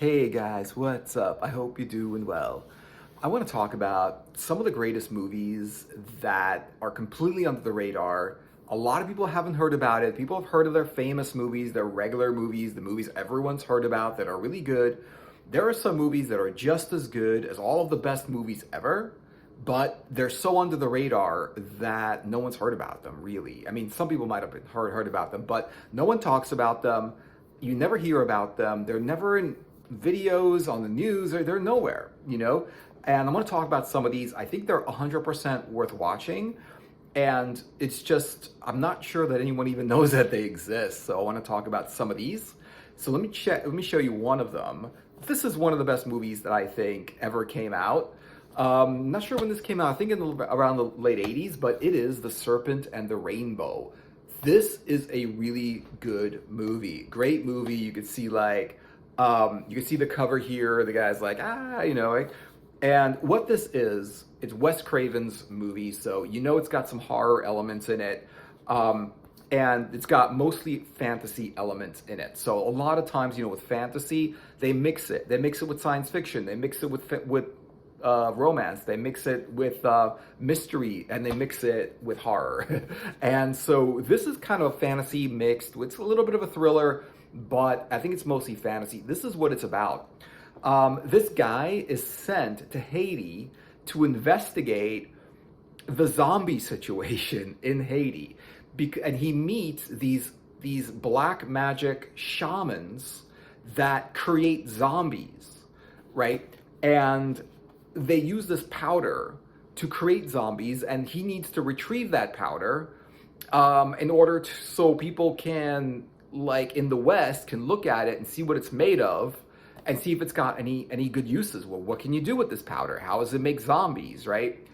Hey guys, what's up? I hope you're doing well. I want to talk about some of the greatest movies that are completely under the radar. A lot of people haven't heard about it. People have heard of their famous movies, their regular movies, the movies everyone's heard about that are really good. There are some movies that are just as good as all of the best movies ever, but they're so under the radar that no one's heard about them, really. I mean, some people might have heard about them, but no one talks about them. You never hear about them. They're never in videos on the news, or they're nowhere. And I want to talk about some of these. I think they're 100% worth watching. And it's just, I'm not sure that anyone even knows that they exist. So I want to talk about some of these. So let me show you one of them. This is one of the best movies that I think ever came out. Not sure when this came out. I think around the late 80s, but it is The Serpent and the Rainbow. This is a really good movie. Great movie. You could see you can see the cover here. The guy's and what this is, it's Wes Craven's movie, so it's got some horror elements in it, and it's got mostly fantasy elements in it. So a lot of times, with fantasy, they mix it. They mix it with science fiction. They mix it with romance. They mix it with mystery, and they mix it with horror. And so this is kind of fantasy mixed with a little bit of a thriller, but I think it's mostly fantasy. This is what it's about. This guy is sent to Haiti to investigate the zombie situation in Haiti, and he meets these black magic shamans that create zombies, right? And they use this powder to create zombies, and he needs to retrieve that powder in order so people can, like in the West, can look at it and see what it's made of and see if it's got any good uses. Well, what can you do with this powder? How does it make zombies, right?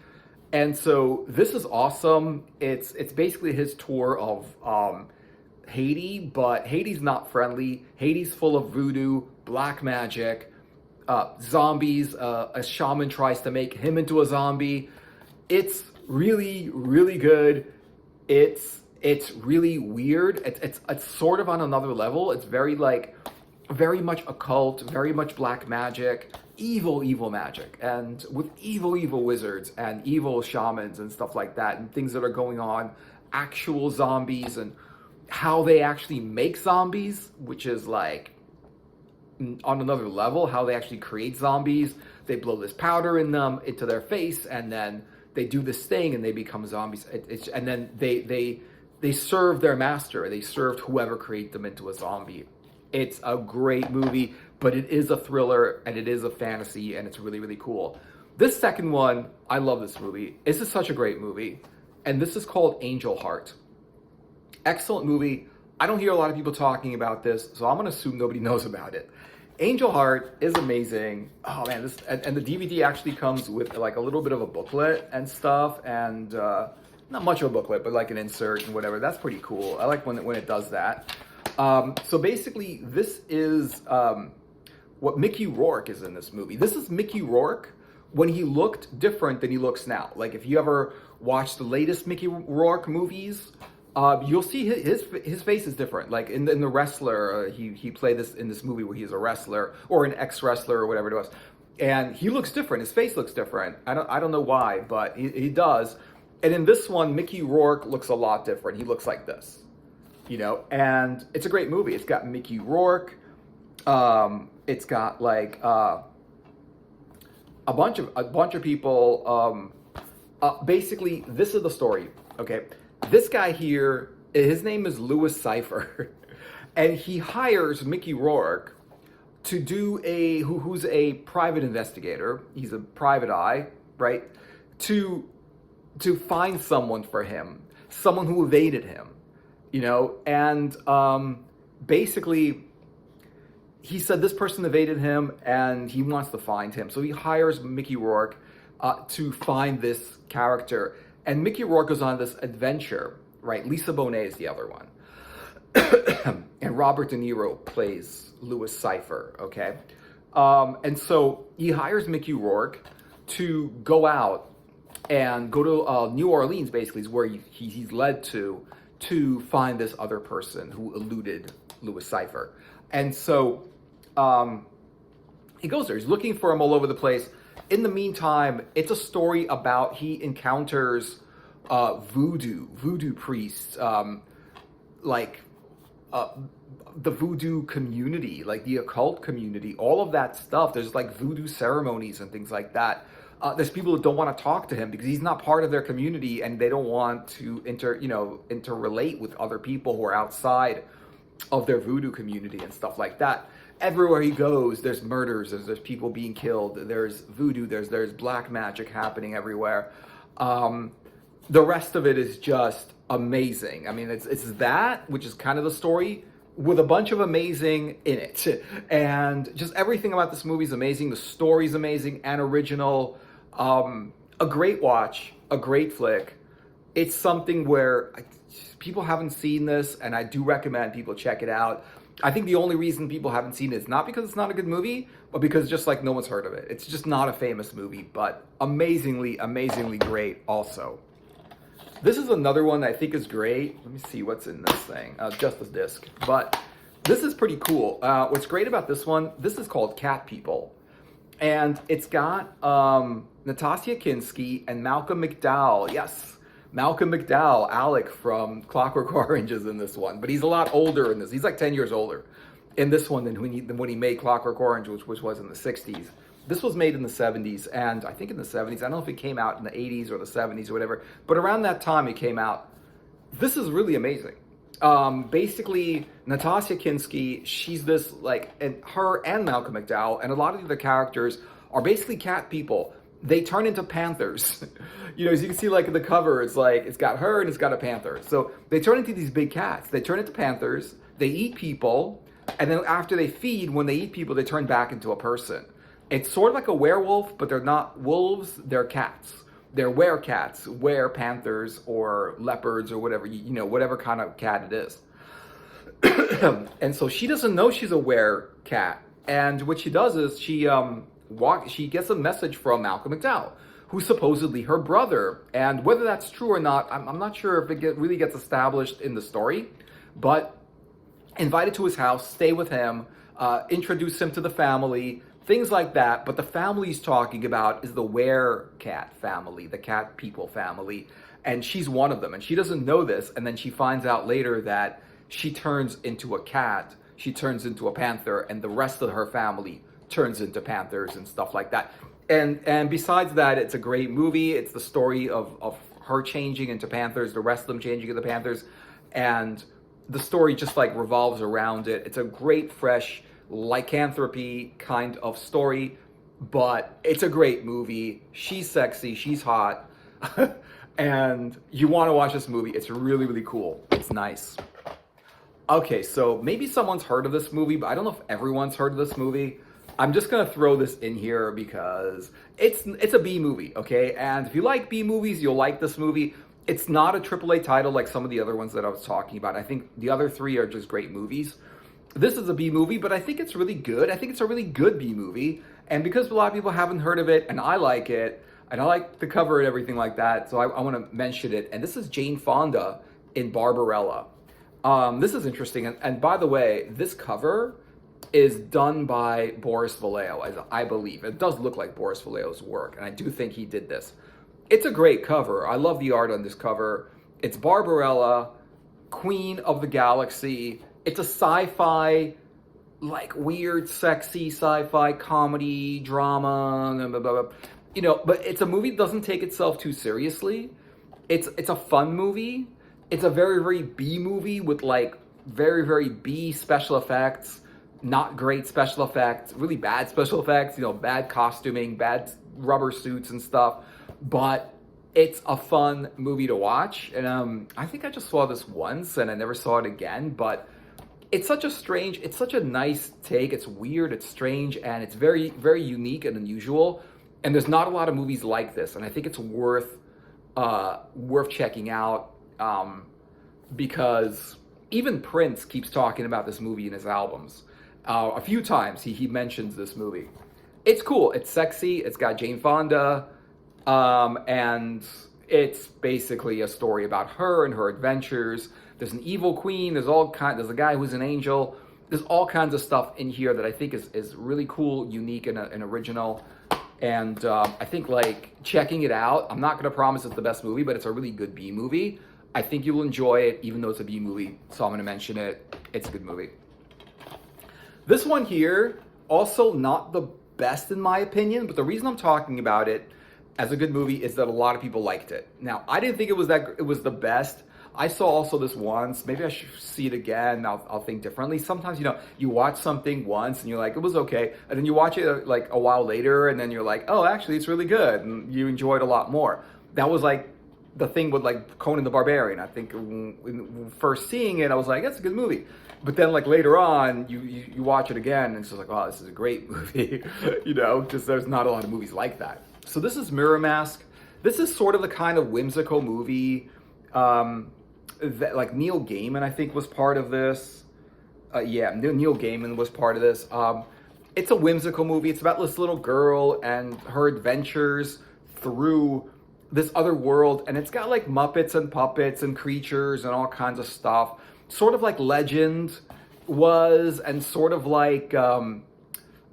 And so this is awesome. It's basically his tour of Haiti, but Haiti's not friendly. Haiti's full of voodoo, black magic, zombies. A shaman tries to make him into a zombie. It's really, really good. It's really weird. It's sort of on another level. It's very much occult, very much black magic, evil magic, and with evil wizards and evil shamans and stuff like that, and things that are going on, actual zombies, and how they actually make zombies, which is on another level, how they actually create zombies. They blow this powder into their face, and then they do this thing and they become zombies. And then they serve their master. They served whoever created them into a zombie. It's a great movie, but it is a thriller and it is a fantasy, and it's really, really cool. This second one, I love this movie. This is such a great movie. And this is called Angel Heart. Excellent movie. I don't hear a lot of people talking about this, so I'm going to assume nobody knows about it. Angel Heart is amazing. Oh man, and the DVD actually comes with a little bit of a booklet and stuff, and not much of a booklet, but like an insert and whatever. That's pretty cool. I like when it does that. So basically, this is what Mickey Rourke is in this movie. This is Mickey Rourke when he looked different than he looks now. Like if you ever watch the latest Mickey Rourke movies, you'll see his face is different. Like in The Wrestler, he played this in this movie where he's a wrestler or an ex-wrestler or whatever it was, and he looks different. His face looks different. I don't know why, but he does. And in this one, Mickey Rourke looks a lot different. He looks like this, and it's a great movie. It's got Mickey Rourke. It's got a bunch of people. Basically, this is the story. Okay, this guy here, his name is Louis Cypher, and he hires Mickey Rourke to do who's a private investigator. He's a private eye, right? To find someone for him, someone who evaded him, and basically he said this person evaded him and he wants to find him. So he hires Mickey Rourke to find this character, and Mickey Rourke goes on this adventure, right? Lisa Bonet is the other one. And Robert De Niro plays Louis Cypher, okay? And so he hires Mickey Rourke to go out and go to New Orleans, basically, is where he's led to find this other person who eluded Louis Cypher. And so He goes there. He's looking for him all over the place. In the meantime, it's a story about he encounters voodoo priests, like uh, the voodoo community, like the occult community, all of that stuff. There's like voodoo ceremonies and things like that. There's people that don't want to talk to him because he's not part of their community, and they don't want to interrelate with other people who are outside of their voodoo community and stuff like that. Everywhere he goes, there's murders, there's people being killed, there's voodoo, there's black magic happening everywhere. The rest of it is just amazing. I mean, it's that, which is kind of the story, with a bunch of amazing in it. And just everything about this movie is amazing. The story's amazing and original. A great watch, a great flick. It's something where people haven't seen this, and I do recommend people check it out. I think the only reason people haven't seen it is not because it's not a good movie, but because just like no one's heard of it. It's just not a famous movie, but amazingly, amazingly great also. This is another one that I think is great. Let me see what's in this thing. Just the disc. But this is pretty cool. What's great about this one, this is called Cat People. And it's got Natasha Kinski and Malcolm McDowell. Yes, Malcolm McDowell, Alec from Clockwork Orange is in this one. But he's a lot older in this. He's like 10 years older in this one than when he made Clockwork Orange, which was in the 60s. This was made in the 70s, and I think in the 70s, I don't know if it came out in the 80s or the 70s or whatever, but around that time it came out. This is really amazing. Basically, Natasha Kinski, she's this, like, and her and Malcolm McDowell, and a lot of the other characters are basically cat people. They turn into panthers. As you can see, like, in the cover, it's like, it's got her and it's got a panther. So they turn into these big cats. They turn into panthers, they eat people, and then after they feed, when they eat people, they turn back into a person. It's sort of like a werewolf, but they're not wolves, they're cats. They're were-cats, were-panthers, or leopards, or whatever, whatever kind of cat it is. And so she doesn't know she's a were-cat. And what she does is she gets a message from Malcolm McDowell, who's supposedly her brother. And whether that's true or not, I'm not sure if it really gets established in the story. But invited to his house, stay with him, introduce him to the family, things like that. But the family he's talking about is the were-cat family, the cat people family. And she's one of them. And she doesn't know this. And then she finds out later that she turns into a cat, she turns into a panther, and the rest of her family turns into panthers and stuff like that. And besides that, it's a great movie. It's the story of her changing into panthers, the rest of them changing into panthers. And the story just like revolves around it. It's a great, fresh, lycanthropy kind of story, but it's a great movie. She's sexy, she's hot, and you want to watch this movie. It's really, really cool. It's nice. Okay, so maybe someone's heard of this movie, but I don't know if everyone's heard of this movie. I'm just gonna throw this in here because it's a B movie, okay? And if you like B movies, you'll like this movie. It's not a AAA title like some of the other ones that I was talking about. I think the other three are just great movies. This is a B movie, but I think it's really good. I think it's a really good B movie. And because a lot of people haven't heard of it, and I like it, and I like the cover and everything like that, so I want to mention it. And this is Jane Fonda in Barbarella. This is interesting. And by the way, this cover is done by Boris Vallejo, as I believe. It does look like Boris Vallejo's work, and I do think he did this. It's a great cover. I love the art on this cover. It's Barbarella, Queen of the Galaxy. It's a sci-fi, like weird, sexy sci-fi comedy, drama, blah, blah, blah. But it's a movie that doesn't take itself too seriously. It's a fun movie. It's a very, very B movie with like very, very B special effects, not great special effects, really bad special effects, bad costuming, bad rubber suits and stuff. But it's a fun movie to watch. And I think I just saw this once and I never saw it again, but it's such a nice take. It's weird, it's strange, and it's very, very unique and unusual. And there's not a lot of movies like this, and I think it's worth checking out because even Prince keeps talking about this movie in his albums. A few times he mentions this movie. It's cool. It's sexy. It's got Jane Fonda, and it's basically a story about her and her adventures. There's an evil queen. There's a guy who's an angel, there's all kinds of stuff in here that I think is really cool, unique, and original. And I think like checking it out, I'm not going to promise it's the best movie, but it's a really good B movie. I think you'll enjoy it, even though it's a B movie. So I'm going to mention it. It's a good movie. This one here, also not the best in my opinion, but the reason I'm talking about it as a good movie is that a lot of people liked it. Now, I didn't think it was the best. I saw also this once. Maybe I should see it again. I'll think differently. Sometimes, you watch something once and you're like, it was okay. And then you watch it like a while later and then you're like, oh, actually, it's really good. And you enjoy it a lot more. That was like the thing with like Conan the Barbarian. I think when first seeing it, I was like, that's a good movie. But then like later on, you watch it again and it's just like, oh, this is a great movie. Because there's not a lot of movies like that. So this is Mirror Mask. This is sort of the kind of whimsical movie that like Neil Gaiman, I think, was part of this. Neil Gaiman was part of this. It's a whimsical movie. It's about this little girl and her adventures through this other world. And it's got like Muppets and puppets and creatures and all kinds of stuff. Sort of like Legend was, and sort of like a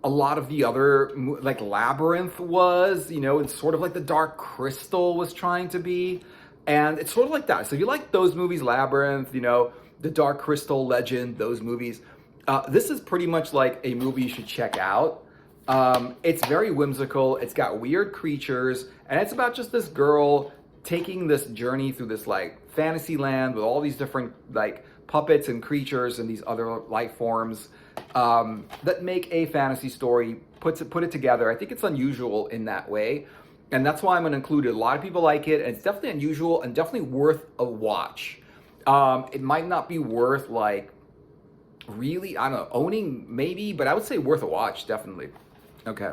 lot of the other, like Labyrinth was, and sort of like the Dark Crystal was trying to be. And it's sort of like that. So if you like those movies, Labyrinth, The Dark Crystal, Legend, those movies, this is pretty much like a movie you should check out. It's very whimsical. It's got weird creatures. And it's about just this girl taking this journey through this like fantasy land with all these different like puppets and creatures and these other life forms that make a fantasy story, put it together. I think it's unusual in that way. And that's why I'm going to include it. A lot of people like it, and it's definitely unusual and definitely worth a watch. It might not be worth, like, really, I don't know, owning maybe, but I would say worth a watch, definitely. Okay.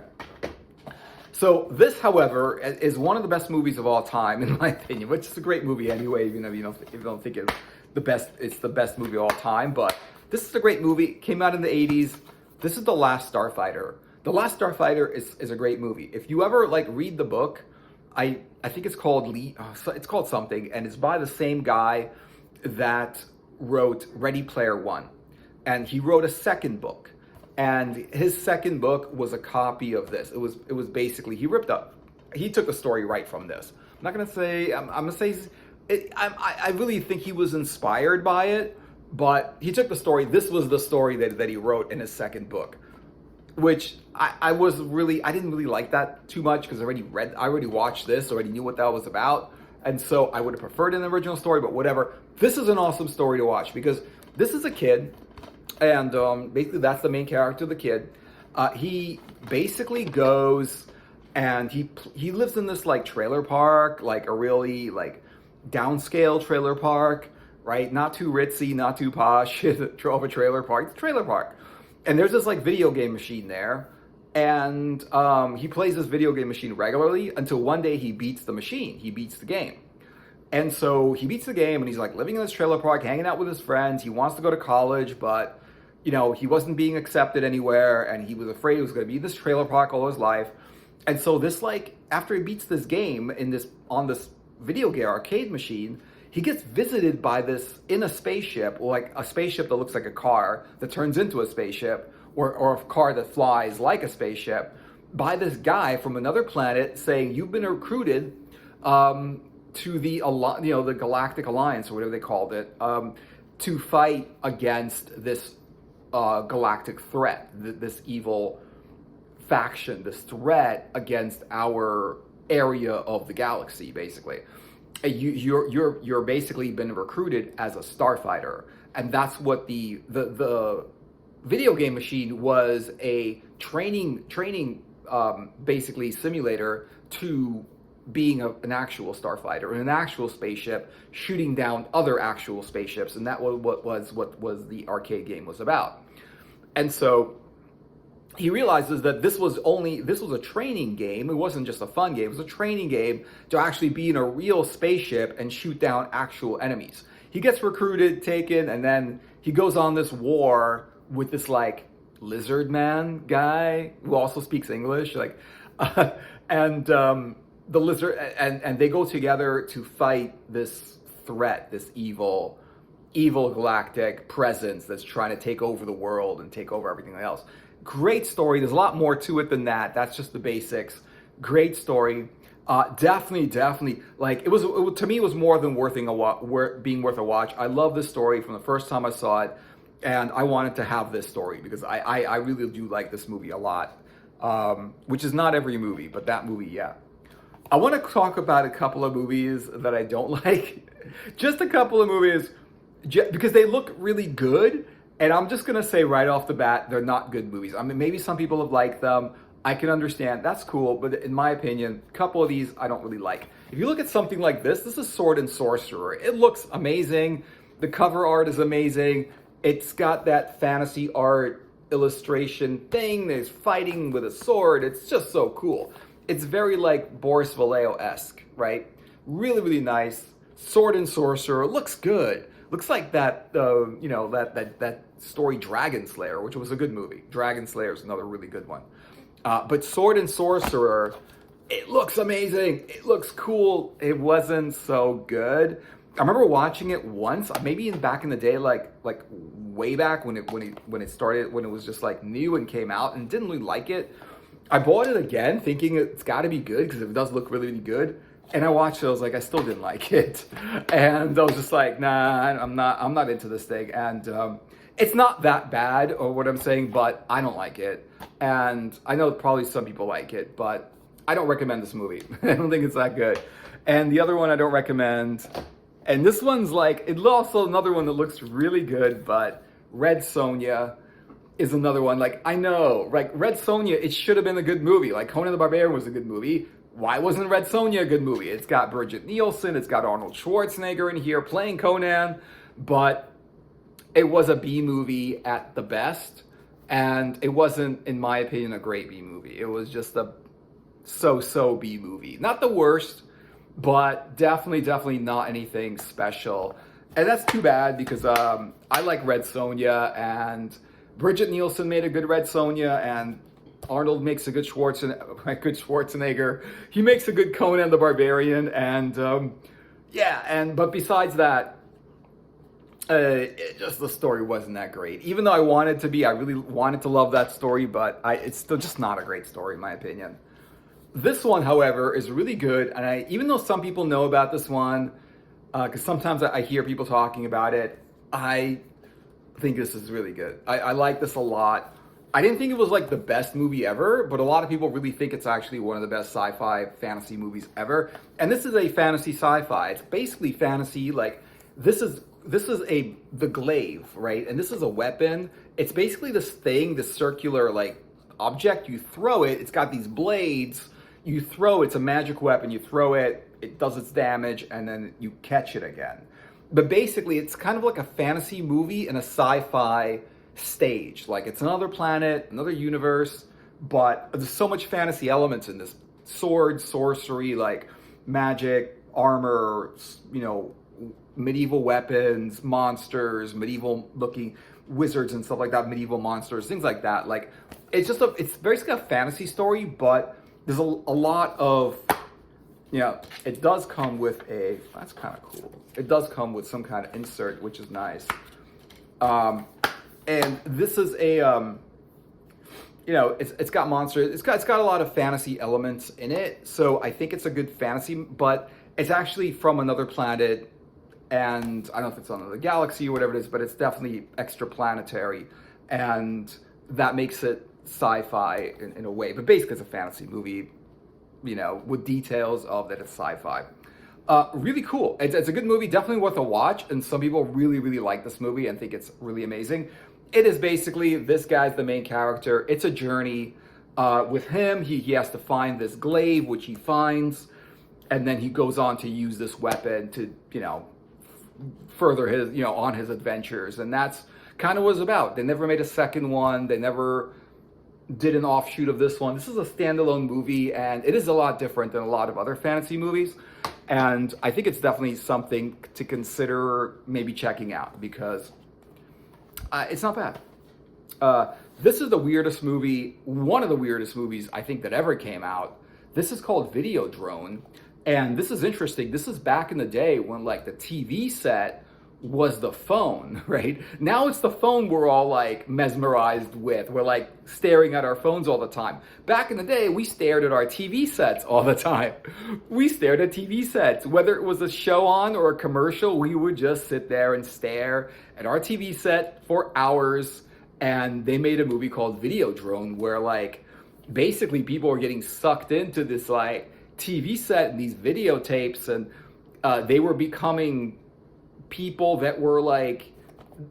So this, however, is one of the best movies of all time, in my opinion, which is a great movie anyway, even if you don't think it's the best movie of all time. But this is a great movie. It came out in the 80s. This is The Last Starfighter. The Last Starfighter is a great movie. If you ever like read the book, I think it's called it's called something, and it's by the same guy that wrote Ready Player One, and he wrote a second book, and his second book was a copy of this. It was basically he took the story right from this. I'm not gonna say I'm gonna say I really think he was inspired by it, but he took the story. This was the story that he wrote in his second book, which I didn't really like that too much because I already watched this, already knew what that was about. And so I would have preferred an original story, but whatever. This is an awesome story to watch because this is a kid, and basically that's the main character, the kid. He basically goes and he lives in this like trailer park, like a really like downscale trailer park, right? Not too ritzy, not too posh of a trailer park. It's a trailer park. And there's this like video game machine there, and he plays this video game machine regularly until one day he beats the machine. He beats the game. And so he beats the game and he's like living in this trailer park, hanging out with his friends. He wants to go to college, but he wasn't being accepted anywhere, and he was afraid he was going to be in this trailer park all his life. And so this like after he beats this game on this video game arcade machine, he gets visited by this in a spaceship, like a spaceship that looks like a car that turns into a spaceship, or a car that flies like a spaceship, by this guy from another planet saying, you've been recruited to the Galactic Alliance, or whatever they called it, to fight against this galactic threat, this evil faction, this threat against our area of the galaxy, basically. You're basically been recruited as a starfighter, and that's what the video game machine was, a training basically simulator to being an actual starfighter in an actual spaceship, shooting down other actual spaceships, and that was what was the arcade game was about. And so he realizes that this was a training game. It wasn't just a fun game. It was a training game to actually be in a real spaceship and shoot down actual enemies. He gets recruited, taken, and then he goes on this war with this like lizard man guy who also speaks English, like, and the lizard, and they go together to fight this threat, this evil evil galactic presence that's trying to take over the world and take over everything else. Great story. There's a lot more to it than that. That's just the basics. Great story. Definitely. Like to me, it was more than being worth a watch. I love this story from the first time I saw it, and I wanted to have this story because I really do like this movie a lot. Which is not every movie, but that movie, yeah. I want to talk about a couple of movies that I don't like. Just a couple of movies, because they look really good, and I'm just gonna say right off the bat, they're not good movies. I mean, maybe some people have liked them. I can understand, that's cool, but in my opinion, a couple of these I don't really like. If you look at something like this is Sword and Sorcerer. It looks amazing. The cover art is amazing. It's got that fantasy art illustration thing. There's fighting with a sword. It's just so cool. It's very like Boris Vallejo-esque, right? Really, really nice. Sword and Sorcerer looks good. Looks like that, that story Dragon Slayer, which was a good movie. Dragon Slayer is another really good one. But Sword and Sorcerer, it looks amazing. It looks cool. It wasn't so good. I remember watching it once, maybe back in the day, like way back when it started, when it was just like new and came out, and didn't really like it. I bought it again, thinking it's got to be good because it does look really, really good. And I watched it. I was like, I still didn't like it, and I was just like, nah, I'm not into this thing. And it's not that bad, or what I'm saying, but I don't like it. And I know probably some people like it, but I don't recommend this movie. I don't think it's that good. And the other one I don't recommend, and this one's like, it's also another one that looks really good, but Red Sonja is another one. Like, I know, like Red Sonja, it should have been a good movie. Like Conan the Barbarian was a good movie. Why wasn't Red Sonja a good movie? It's got Brigitte Nielsen, it's got Arnold Schwarzenegger in here playing Conan, but it was a B movie at the best. And it wasn't, in my opinion, a great B movie. It was just a so-so B movie. Not the worst, but definitely not anything special. And that's too bad because I like Red Sonja, and Brigitte Nielsen made a good Red Sonja, and Arnold makes a good Schwarzenegger. He makes a good Conan the Barbarian, and but besides that, the story wasn't that great. Even though I really wanted to love that story, but it's still just not a great story in my opinion. This one, however, is really good, and even though some people know about this one, because sometimes I hear people talking about it, I think this is really good. I like this a lot. I didn't think it was like the best movie ever, but a lot of people really think it's actually one of the best sci-fi fantasy movies ever. And this is a fantasy sci-fi. It's basically fantasy. Like this is the glaive, right? And this is a weapon. It's basically this thing, this circular like object. You throw it. It's got these blades. You throw it. It's a magic weapon. You throw it. It does its damage, and then you catch it again. But basically, it's kind of like a fantasy movie in a sci-fi stage. Like it's another planet, another universe, but there's so much fantasy elements in this. Sword, sorcery, like magic, armor, medieval weapons, monsters, medieval looking wizards and stuff like that, medieval monsters, things like that. Like it's basically a fantasy story, but there's a lot of, it does come with that's kind of cool. It does come with some kind of insert, which is nice. And this is it's got monsters. It's got a lot of fantasy elements in it. So I think it's a good fantasy, but it's actually from another planet. And I don't know if it's on another galaxy or whatever it is, but it's definitely extraplanetary. And that makes it sci-fi in a way. But basically it's a fantasy movie, with details of that it's sci-fi. Really cool. It's a good movie, definitely worth a watch. And some people really, really like this movie and think it's really amazing. It is basically, this guy's the main character. It's a journey with him. He has to find this glaive, which he finds. And then he goes on to use this weapon to, further his, on his adventures. And that's kind of what it's about. They never made a second one. They never did an offshoot of this one. This is a standalone movie, and it is a lot different than a lot of other fantasy movies. And I think it's definitely something to consider maybe checking out, because it's not bad. This is the weirdest movie, one of the weirdest movies I think that ever came out. This is called Videodrone. And this is interesting. This is back in the day when like the TV set was the phone, right? Now it's the phone we're all like mesmerized with. We're like staring at our phones all the time. Back in the day, we stared at our TV sets all the time. We stared at TV sets. Whether it was a show on or a commercial, we would just sit there and stare at our TV set for hours. And they made a movie called Videodrome where like basically people are getting sucked into this like TV set and these videotapes, and they were becoming people that were like,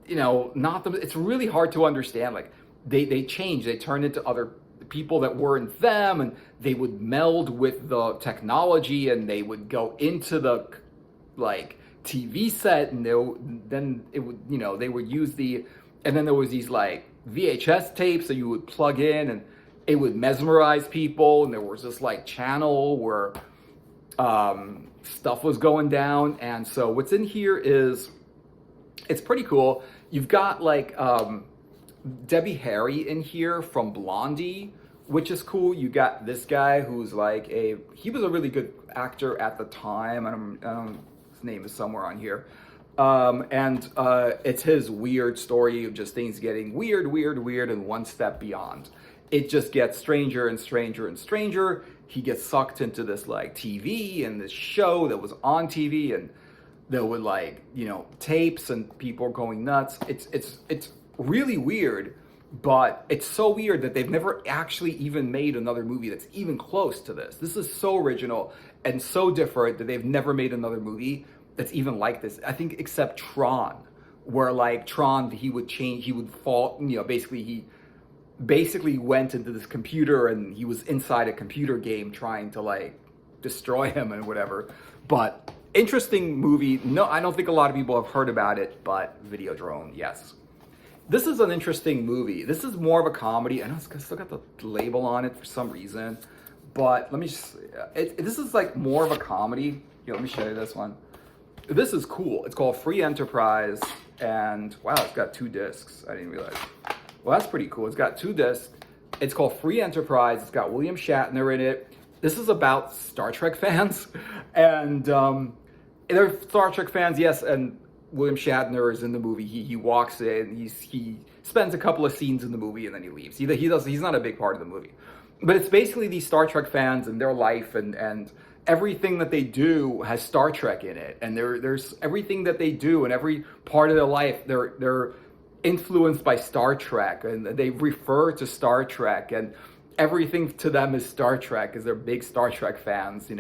not them. It's really hard to understand. Like they changed, they turned into other people that weren't them, and they would meld with the technology, and they would go into the like TV set, and then it would, they would use and then there was these like VHS tapes that you would plug in, and it would mesmerize people, and there was this like channel where stuff was going down. And so what's in here is, it's pretty cool. You've got like Debbie Harry in here from Blondie, which is cool. You got this guy who's like he was a really good actor at the time. I don't his name is somewhere on here. And it's his weird story of just things getting weird, and one step beyond. It just gets stranger and stranger and stranger. He gets sucked into this like TV and this show that was on TV, and there were like, tapes, and people going nuts. It's really weird, but it's so weird that they've never actually even made another movie that's even close to this. This is so original and so different that they've never made another movie that's even like this. I think except Tron, where like Tron, he would fall, he basically went into this computer, and he was inside a computer game trying to like destroy him and whatever. But interesting movie. No, I don't think a lot of people have heard about it, but Videodrome, yes. This is an interesting movie. This is more of a comedy. I know it's still got the label on it for some reason, but let me just, this is like more of a comedy. Here, let me show you this one. This is cool. It's called Free Enterprise, and wow, it's got 2 discs. I didn't realize. Well, that's pretty cool. It's got 2 discs. It's called Free Enterprise. It's got William Shatner in it. This is about Star Trek fans. And they're Star Trek fans, yes. And William Shatner is in the movie. He walks in. He spends a couple of scenes in the movie, and then he leaves. He's not a big part of the movie. But it's basically these Star Trek fans and their life, and everything that they do has Star Trek in it. And there's everything that they do, and every part of their life, they're influenced by Star Trek, and they refer to Star Trek, and everything to them is Star Trek, because they're big Star Trek fans,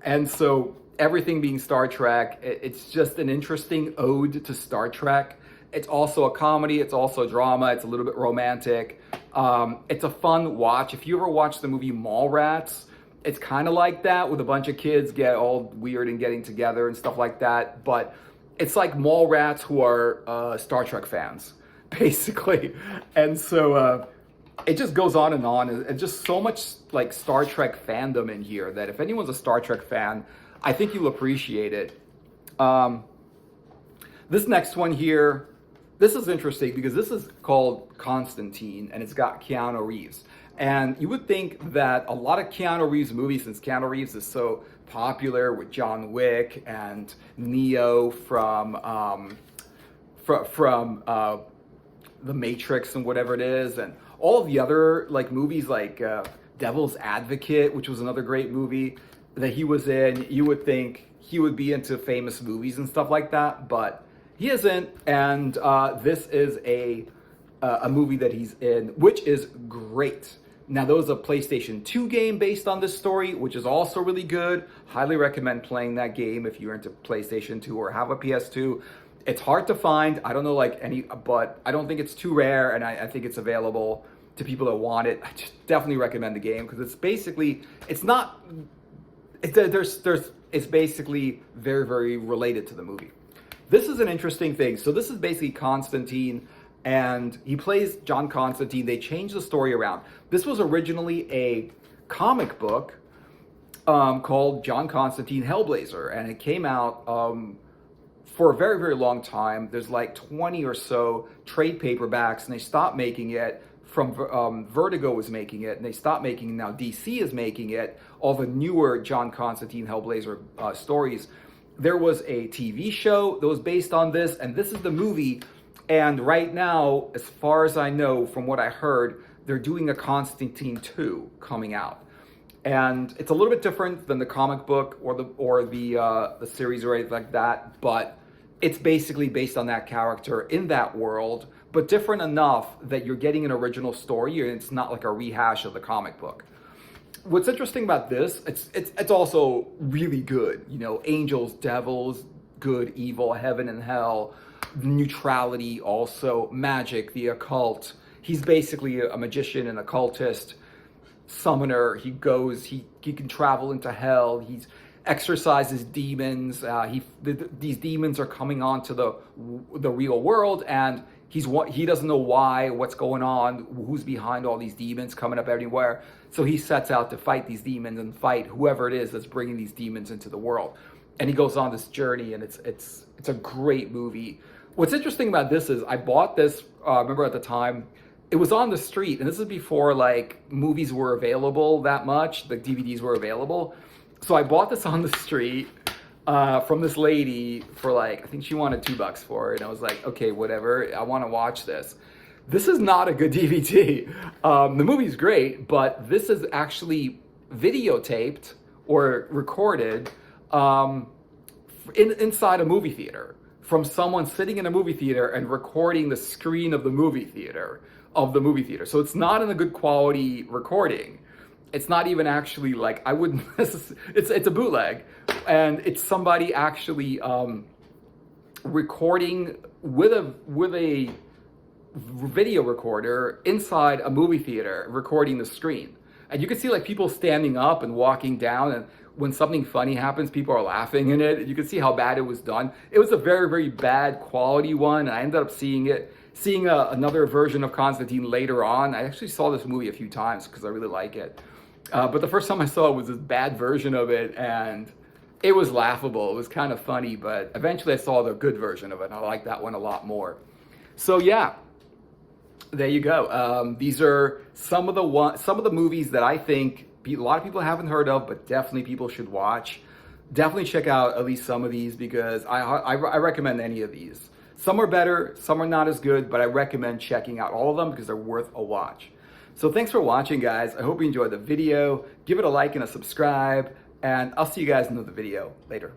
and so everything being Star Trek, it's just an interesting ode to Star Trek. It's also a comedy, it's also drama, it's a little bit romantic. It's a fun watch. If you ever watch the movie Mallrats, it's kind of like that, with a bunch of kids get all weird and getting together and stuff like that, but it's like Mallrats who are Star Trek fans, basically. And so it just goes on, and just so much like Star Trek fandom in here that if anyone's a Star Trek fan, I think you'll appreciate it. This next one here, this is interesting because this is called Constantine, and it's got Keanu Reeves. And you would think that a lot of Keanu Reeves movies, since Keanu Reeves is so popular with John Wick and Neo from The Matrix and whatever it is, and all of the other like movies like Devil's Advocate, which was another great movie that he was in, you would think he would be into famous movies and stuff like that, but he isn't. And this is a movie that he's in, which is great. Now, there was a PlayStation 2 game based on this story, which is also really good. Highly recommend playing that game if you're into PlayStation 2 or have a PS2. It's hard to find. I don't know but I don't think it's too rare, and I think it's available to people that want it. I just definitely recommend the game because it's basically, it's basically very, very related to the movie. This is an interesting thing. So this is basically Constantine, and he plays John Constantine. They changed the story around. This was originally a comic book called John Constantine Hellblazer, and it came out for a very, very long time. There's like 20 or so trade paperbacks, and they stopped making it. From Vertigo was making it, and they stopped making it. Now DC is making it. All the newer John Constantine Hellblazer stories. There was a TV show that was based on this, and this is the movie. And right now, as far as I know, from what I heard, they're doing a Constantine 2 coming out. And it's a little bit different than the comic book or the series or anything like that, but it's basically based on that character in that world, but different enough that you're getting an original story and it's not like a rehash of the comic book. What's interesting about this, it's also really good. You know, angels, devils, good, evil, heaven and hell, neutrality, also magic, the occult. He's basically a magician, an occultist, summoner. He can travel into hell. He exorcises demons. These demons are coming onto the real world, and he doesn't know what's going on, who's behind all these demons coming up everywhere. So he sets out to fight these demons and fight whoever it is that's bringing these demons into the world. And he goes on this journey, and it's a great movie. What's interesting about this is I bought this. Remember at the time, it was on the street, and this is before like movies were available that much. The DVDs were available, so I bought this on the street from this lady for like, I think she wanted $2 for it, and I was like, okay, whatever. I want to watch this. This is not a good DVD. The movie's great, but this is actually videotaped or recorded inside a movie theater, from someone sitting in a movie theater and recording the screen of the movie theater. So it's not in a good quality recording. It's not even actually like, I wouldn't, it's a bootleg, and it's somebody actually recording with a video recorder inside a movie theater, recording the screen. And you can see like people standing up and walking down, and when something funny happens, people are laughing in it. You can see how bad it was done. It was a very, very bad quality one. And I ended up seeing another version of Constantine later on. I actually saw this movie a few times because I really like it. But the first time I saw it was this bad version of it, and it was laughable. It was kind of funny, but eventually I saw the good version of it, and I liked that one a lot more. So yeah, there you go. These are some of the movies that I think a lot of people haven't heard of, but definitely people should watch. Definitely check out at least some of these, because I recommend any of these. Some are better, some are not as good, but I recommend checking out all of them because they're worth a watch. So thanks for watching, guys. I hope you enjoyed the video. Give it a like and a subscribe, and I'll see you guys in another video later.